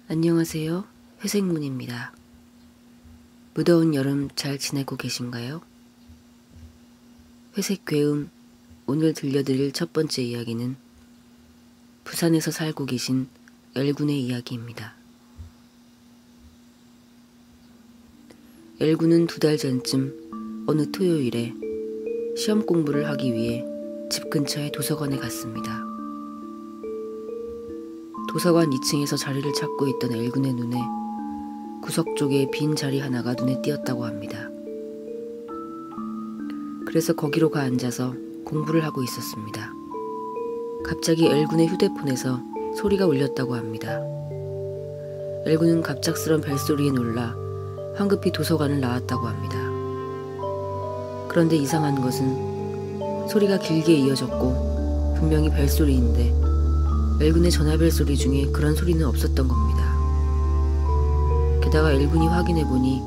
안녕하세요. 회색문입니다. 무더운 여름 잘 지내고 계신가요? 회색 괴음, 오늘 들려드릴 첫 번째 이야기는 부산에서 살고 계신 L군의 이야기입니다. L군은 2달 전쯤 어느 토요일에 시험 공부를 하기 위해 집 근처의 도서관에 갔습니다. 도서관 2층에서 자리를 찾고 있던 L군의 눈에 구석 쪽에 빈 자리 하나가 눈에 띄었다고 합니다. 그래서 거기로 가 앉아서 공부를 하고 있었습니다. 갑자기 L군의 휴대폰에서 소리가 울렸다고 합니다. L군은 갑작스런 벨소리에 놀라 황급히 도서관을 나왔다고 합니다. 그런데 이상한 것은 소리가 길게 이어졌고 분명히 벨소리인데 L군의 전화벨 소리 중에 그런 소리는 없었던 겁니다. 게다가 L군이 확인해보니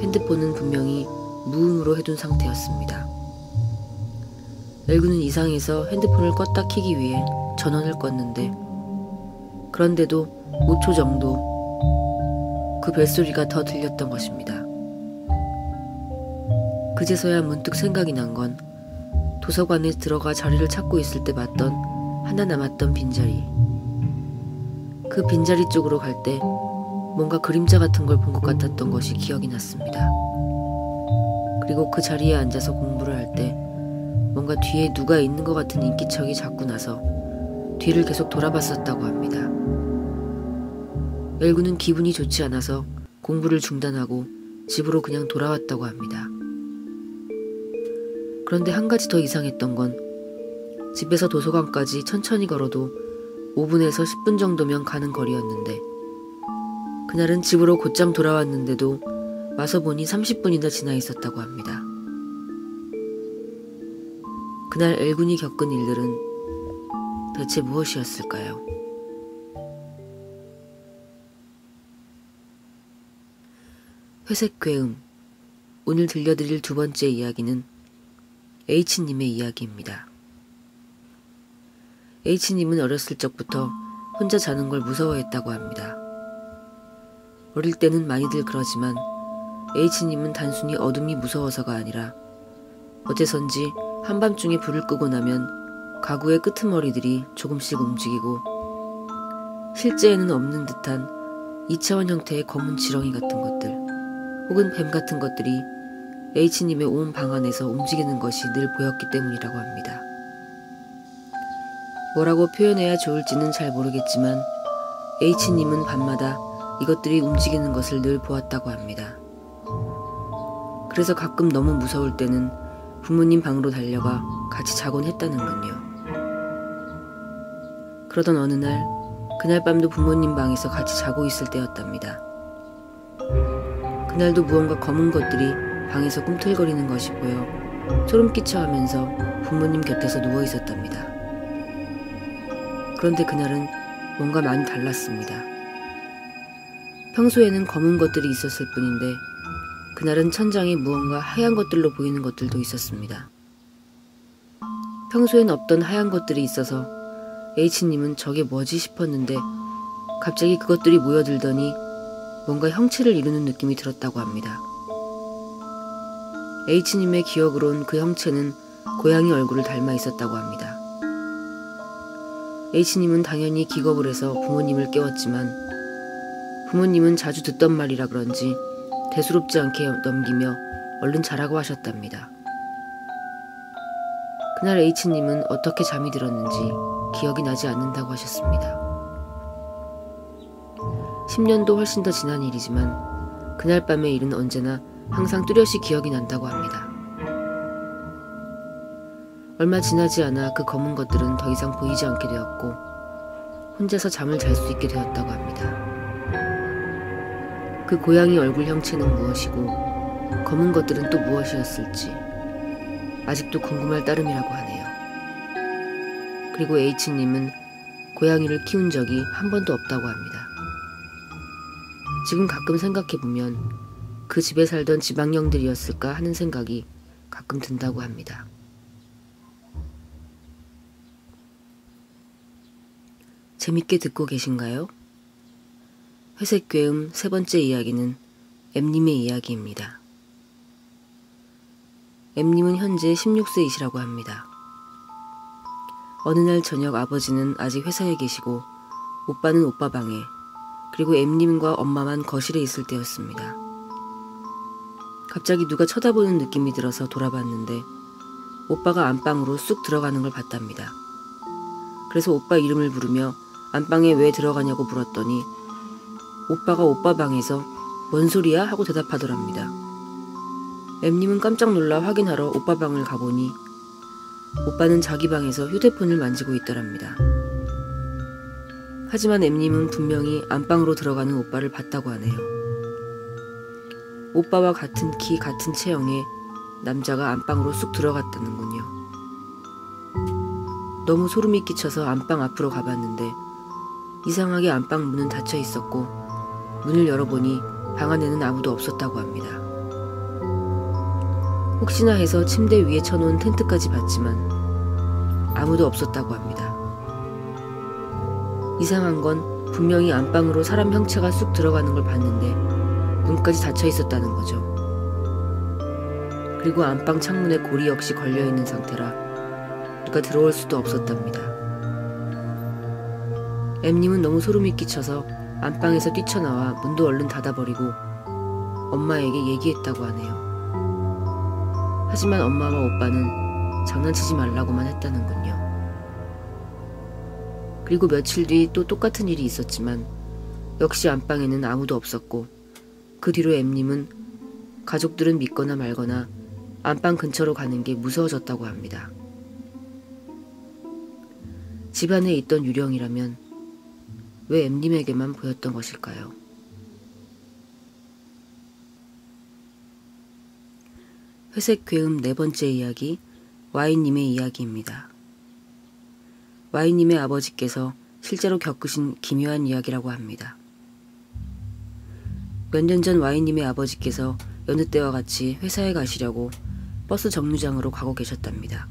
핸드폰은 분명히 무음으로 해둔 상태였습니다. L군은 이상해서 핸드폰을 껐다 켜기 위해 전원을 껐는데 그런데도 5초 정도 그 벨소리가 더 들렸던 것입니다. 그제서야 문득 생각이 난 건 도서관에 들어가 자리를 찾고 있을 때 봤던 하나 남았던 빈자리. 그 빈자리 쪽으로 갈 때 뭔가 그림자 같은 걸 본 것 같았던 것이 기억이 났습니다. 그리고 그 자리에 앉아서 공부를 할 때 뭔가 뒤에 누가 있는 것 같은 인기척이 자꾸 나서 뒤를 계속 돌아봤었다고 합니다. L군은 기분이 좋지 않아서 공부를 중단하고 집으로 그냥 돌아왔다고 합니다. 그런데 한 가지 더 이상했던 건 집에서 도서관까지 천천히 걸어도 5분에서 10분 정도면 가는 거리였는데 그날은 집으로 곧장 돌아왔는데도 와서 보니 30분이나 지나 있었다고 합니다. 그날 L군이 겪은 일들은 대체 무엇이었을까요? 회색 괴음, 오늘 들려드릴 2번째 이야기는 H님의 이야기입니다. H님은 어렸을 적부터 혼자 자는 걸 무서워했다고 합니다. 어릴 때는 많이들 그러지만 H님은 단순히 어둠이 무서워서가 아니라 어째선지 한밤중에 불을 끄고 나면 가구의 끄트머리들이 조금씩 움직이고 실제에는 없는 듯한 2차원 형태의 검은 지렁이 같은 것들 혹은 뱀 같은 것들이 H님의 온 방 안에서 움직이는 것이 늘 보였기 때문이라고 합니다. 뭐라고 표현해야 좋을지는 잘 모르겠지만 H님은 밤마다 이것들이 움직이는 것을 늘 보았다고 합니다. 그래서 가끔 너무 무서울 때는 부모님 방으로 달려가 같이 자곤 했다는군요. 그러던 어느 날, 그날 밤도 부모님 방에서 같이 자고 있을 때였답니다. 그날도 무언가 검은 것들이 방에서 꿈틀거리는 것이 보여 소름 끼쳐 하면서 부모님 곁에서 누워 있었답니다. 그런데 그날은 뭔가 많이 달랐습니다. 평소에는 검은 것들이 있었을 뿐인데 그날은 천장에 무언가 하얀 것들로 보이는 것들도 있었습니다. 평소엔 없던 하얀 것들이 있어서 H님은 저게 뭐지 싶었는데 갑자기 그것들이 모여들더니 뭔가 형체를 이루는 느낌이 들었다고 합니다. H님의 기억으론 그 형체는 고양이 얼굴을 닮아 있었다고 합니다. H님은 당연히 기겁을 해서 부모님을 깨웠지만 부모님은 자주 듣던 말이라 그런지 대수롭지 않게 넘기며 얼른 자라고 하셨답니다. 그날 H님은 어떻게 잠이 들었는지 기억이 나지 않는다고 하셨습니다. 10년도 훨씬 더 지난 일이지만 그날 밤의 일은 언제나 항상 뚜렷이 기억이 난다고 합니다. 얼마 지나지 않아 그 검은 것들은 더 이상 보이지 않게 되었고 혼자서 잠을 잘 수 있게 되었다고 합니다. 그 고양이 얼굴 형체는 무엇이고 검은 것들은 또 무엇이었을지 아직도 궁금할 따름이라고 하네요. 그리고 H님은 고양이를 키운 적이 한 번도 없다고 합니다. 지금 가끔 생각해보면 그 집에 살던 지방령들이었을까 하는 생각이 가끔 든다고 합니다. 재밌게 듣고 계신가요? 회색 괴음 세 번째 이야기는 M님의 이야기입니다. M님은 현재 16세이시라고 합니다. 어느 날 저녁 아버지는 아직 회사에 계시고 오빠는 오빠 방에, 그리고 M님과 엄마만 거실에 있을 때였습니다. 갑자기 누가 쳐다보는 느낌이 들어서 돌아봤는데 오빠가 안방으로 쑥 들어가는 걸 봤답니다. 그래서 오빠 이름을 부르며 안방에 왜 들어가냐고 물었더니 오빠가 오빠 방에서 뭔 소리야? 하고 대답하더랍니다. M님은 깜짝 놀라 확인하러 오빠 방을 가보니 오빠는 자기 방에서 휴대폰을 만지고 있더랍니다. 하지만 M님은 분명히 안방으로 들어가는 오빠를 봤다고 하네요. 오빠와 같은 키, 같은 체형의 남자가 안방으로 쑥 들어갔다는군요. 너무 소름이 끼쳐서 안방 앞으로 가봤는데 이상하게 안방 문은 닫혀 있었고 문을 열어보니 방 안에는 아무도 없었다고 합니다. 혹시나 해서 침대 위에 쳐놓은 텐트까지 봤지만 아무도 없었다고 합니다. 이상한 건 분명히 안방으로 사람 형체가 쑥 들어가는 걸 봤는데 문까지 닫혀 있었다는 거죠. 그리고 안방 창문에 고리 역시 걸려있는 상태라 누가 들어올 수도 없었답니다. M님은 너무 소름이 끼쳐서 안방에서 뛰쳐나와 문도 얼른 닫아버리고 엄마에게 얘기했다고 하네요. 하지만 엄마와 오빠는 장난치지 말라고만 했다는군요. 그리고 며칠 뒤 또 똑같은 일이 있었지만 역시 안방에는 아무도 없었고 그 뒤로 M님은 가족들은 믿거나 말거나 안방 근처로 가는 게 무서워졌다고 합니다. 집안에 있던 유령이라면 왜 M님에게만 보였던 것일까요? 회색 괴음 네 번째 이야기, Y님의 이야기입니다. Y님의 아버지께서 실제로 겪으신 기묘한 이야기라고 합니다. 몇 년 전 Y님의 아버지께서 여느 때와 같이 회사에 가시려고 버스 정류장으로 가고 계셨답니다.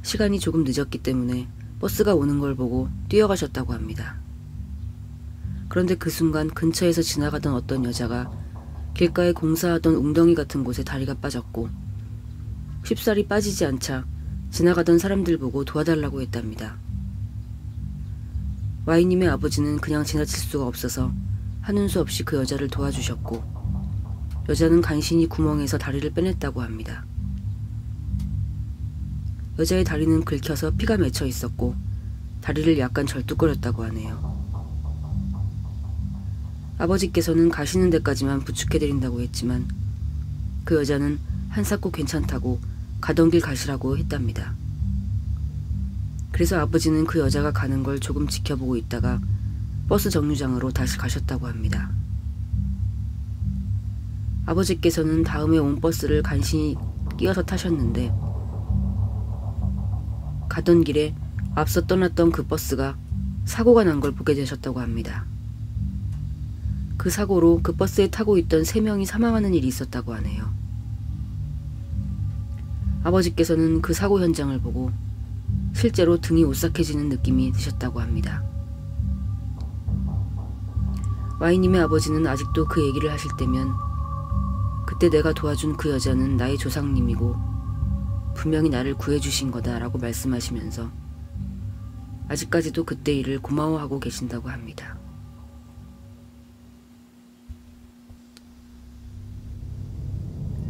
시간이 조금 늦었기 때문에 버스가 오는 걸 보고 뛰어가셨다고 합니다. 그런데 그 순간 근처에서 지나가던 어떤 여자가 길가에 공사하던 웅덩이 같은 곳에 다리가 빠졌고 쉽사리 빠지지 않자 지나가던 사람들 보고 도와달라고 했답니다. Y님의 아버지는 그냥 지나칠 수가 없어서 하는 수 없이 그 여자를 도와주셨고 여자는 간신히 구멍에서 다리를 빼냈다고 합니다. 여자의 다리는 긁혀서 피가 맺혀 있었고 다리를 약간 절뚝거렸다고 하네요. 아버지께서는 가시는 데까지만 부축해드린다고 했지만 그 여자는 한사코 괜찮다고 가던 길 가시라고 했답니다. 그래서 아버지는 그 여자가 가는 걸 조금 지켜보고 있다가 버스 정류장으로 다시 가셨다고 합니다. 아버지께서는 다음에 온 버스를 간신히 끼어서 타셨는데 가던 길에 앞서 떠났던 그 버스가 사고가 난 걸 보게 되셨다고 합니다. 그 사고로 그 버스에 타고 있던 3명이 사망하는 일이 있었다고 하네요. 아버지께서는 그 사고 현장을 보고 실제로 등이 오싹해지는 느낌이 드셨다고 합니다. Y님의 아버지는 아직도 그 얘기를 하실 때면 그때 내가 도와준 그 여자는 나의 조상님이고 분명히 나를 구해주신 거다 라고 말씀하시면서 아직까지도 그때 일을 고마워하고 계신다고 합니다.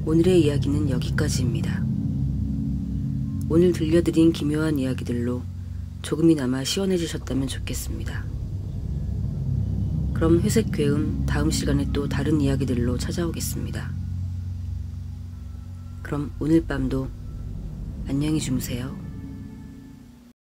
오늘의 이야기는 여기까지입니다. 오늘 들려드린 기묘한 이야기들로 조금이나마 시원해지셨다면 좋겠습니다. 그럼 회색 괴음 다음 시간에 또 다른 이야기들로 찾아오겠습니다. 그럼 오늘 밤도 안녕히 주무세요.